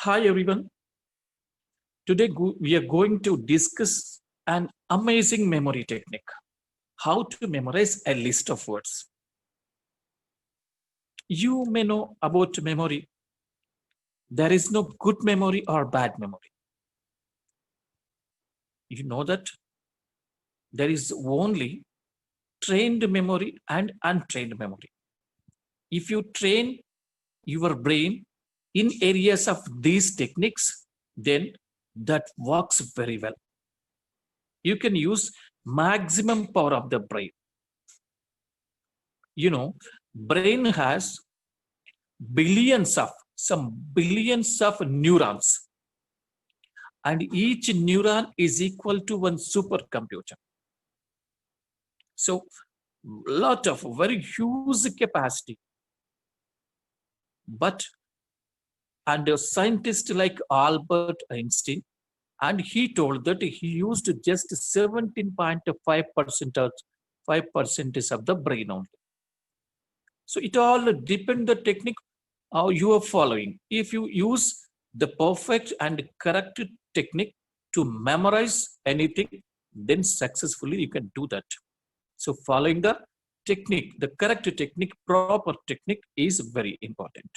Hi everyone. Today we are going to discuss an amazing memory technique. How to memorize a list of words. You may know about memory. There is no good memory or bad memory. You know that there is only trained memory and untrained memory. If you train your brain in areas of these techniques, then that works very well. You can use maximum power of the brain. You know, brain has billions of neurons, and each neuron is equal to one supercomputer. So lot of very huge capacity, but and a scientist like Albert Einstein, and he told that he used just 17.5% of 5% of the brain only. So it all depends the technique you are following. If you use the perfect and correct technique to memorize anything, then successfully you can do that. So following the technique, the correct technique, proper technique is very important.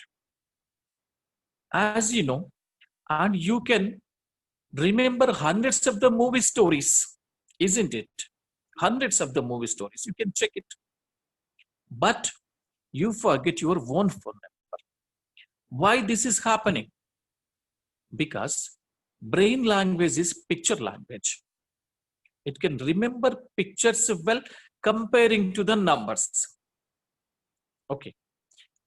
As you know, and you can remember hundreds of the movie stories, isn't it? Hundreds of the movie stories. You can check it. But you forget your own phone number. Why this is happening? Because brain language is picture language. It can remember pictures well comparing to the numbers. Okay.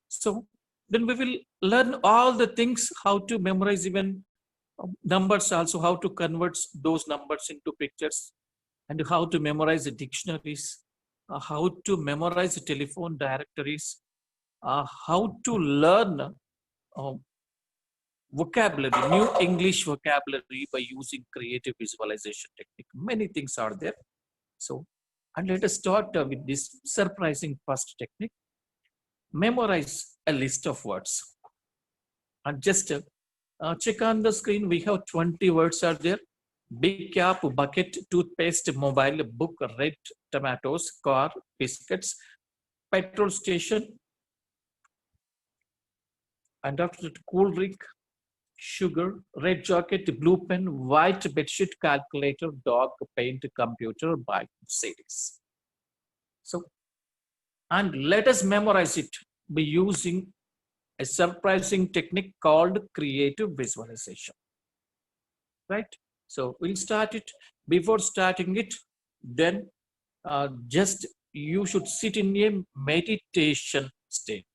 So then we will learn all the things, how to memorize even numbers, also how to convert those numbers into pictures, and how to memorize the dictionaries, how to memorize the telephone directories, how to learn vocabulary, new English vocabulary by using creative visualization technique. Many things are there. So, and let us start with this surprising first technique. Memorize a list of words. And just check on the screen, we have 20 words are there. Big cap, bucket, toothpaste, mobile, book, red tomatoes, car, biscuits, petrol station, and after that, cool drink, sugar, red jacket, blue pen, white bedsheet, calculator, dog, paint, computer, bike, series. So, and let us memorize it by using a surprising technique called creative visualization. Right? So we'll start it. Before starting it, then just you should sit in a meditation state.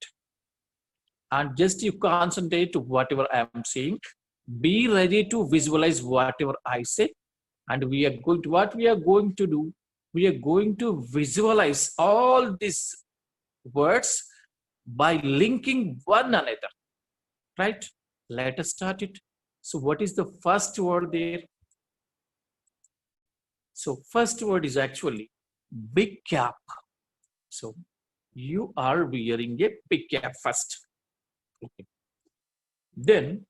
And just you concentrate to whatever I am saying. Be ready to visualize whatever I say. And we are going to, what we are going to do, we are going to visualize all these words by linking one another. Right? Let us start it. So what is the first word there? So first word is actually big cap. So you are wearing a big cap first. Okay. Then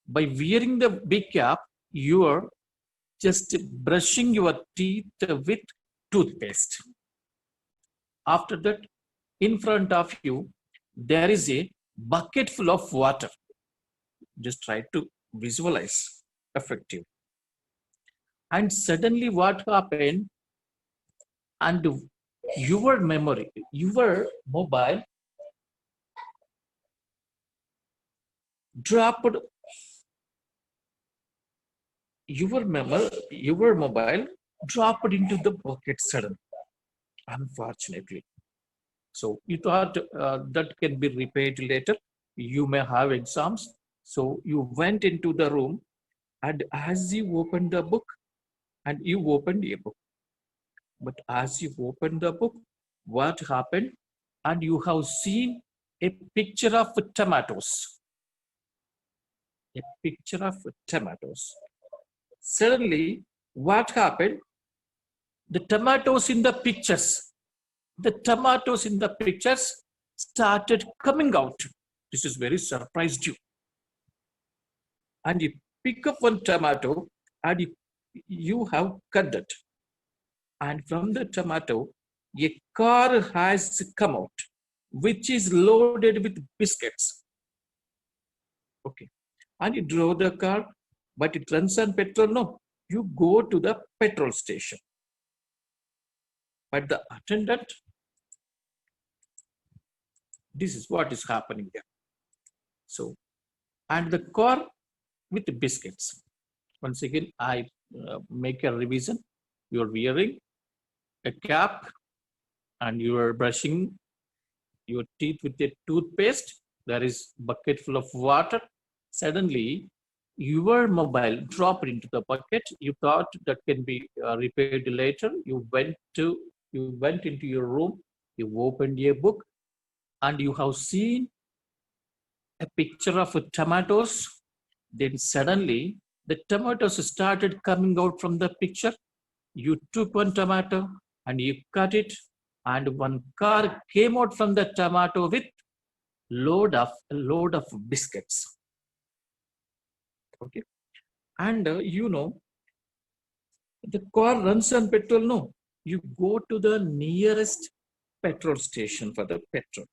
by wearing the big cap, you are just brushing your teeth with toothpaste. After that, in front of you, there is a bucket full of water. Just try to visualize effective. And suddenly what happened? And your memory, your mobile dropped, your mobile dropped into the bucket suddenly, unfortunately. So you thought that can be repaired later. You may have exams. So you went into the room, and as you opened the book, and you opened a book, but as you opened the book, what happened? And you have seen a picture of tomatoes. A picture of tomatoes. Suddenly, what happened? The tomatoes in the pictures started coming out. This is very surprised you. and you pick up one tomato and you have cut it. And from the tomato, a car has come out, which is loaded with biscuits. Okay. And you drove the car, but it runs on petrol. No, you go to the petrol station. But the attendant, this is what is happening there. So, and the car with the biscuits. Once again, I make a revision. You're wearing a cap and you are brushing your teeth with a toothpaste. There is bucket full of water. Suddenly, your mobile dropped into the bucket. You thought that can be repaired later. You went into your room. You opened a book, and you have seen a picture of tomatoes. Then suddenly, the tomatoes started coming out from the picture. You took one tomato and you cut it, and one car came out from the tomato with a load of biscuits. Okay, and the car runs on petrol. No, you go to the nearest petrol station for the petrol.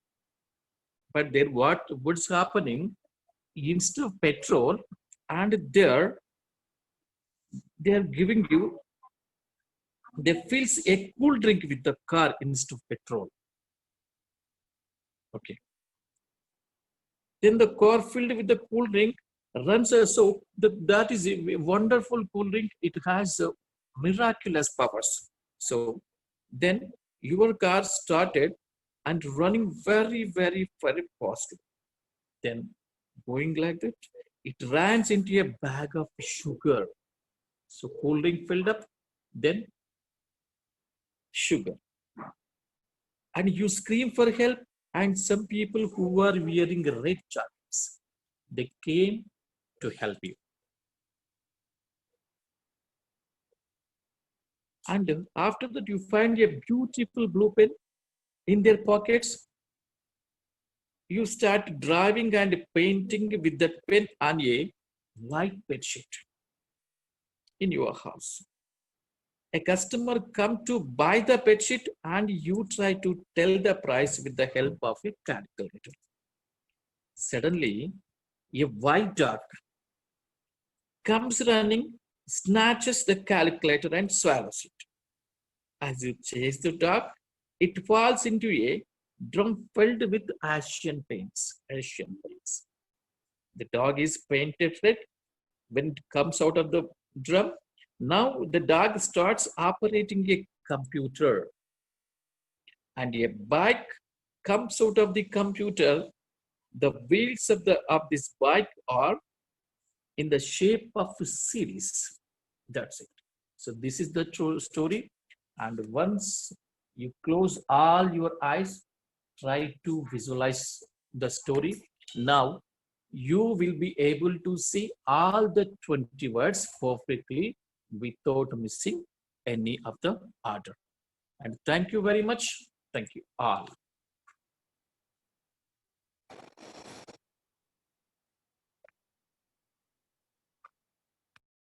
But there, what's happening? Instead of petrol, and they're giving you, they fills a cool drink with the car instead of petrol. Okay. Then the car filled with the cool drink runs. That is a wonderful cool drink. It has miraculous powers. So then your car started and running very, very, very fast. Then going like that, it runs into a bag of sugar. So cool drink filled up, then sugar. And you scream for help, and some people who were wearing red jackets, they came to help you. And after that, you find a beautiful blue pen in their pockets. You start driving and painting with that pen on a white bed sheet in your house. A customer come to buy the bed sheet, and you try to tell the price with the help of a calculator. Suddenly, a white dog comes running, snatches the calculator and swallows it. As you chase the dog, it falls into a drum filled with Asian paints. The dog is painted red when it comes out of the drum. Now the dog starts operating a computer, and a bike comes out of the computer. The wheels of this bike are in the shape of a series. That's it. So this is the true story. And once you close all your eyes, try to visualize the story. Now you will be able to see all the 20 words perfectly without missing any of the order. And thank you very much. Thank you all.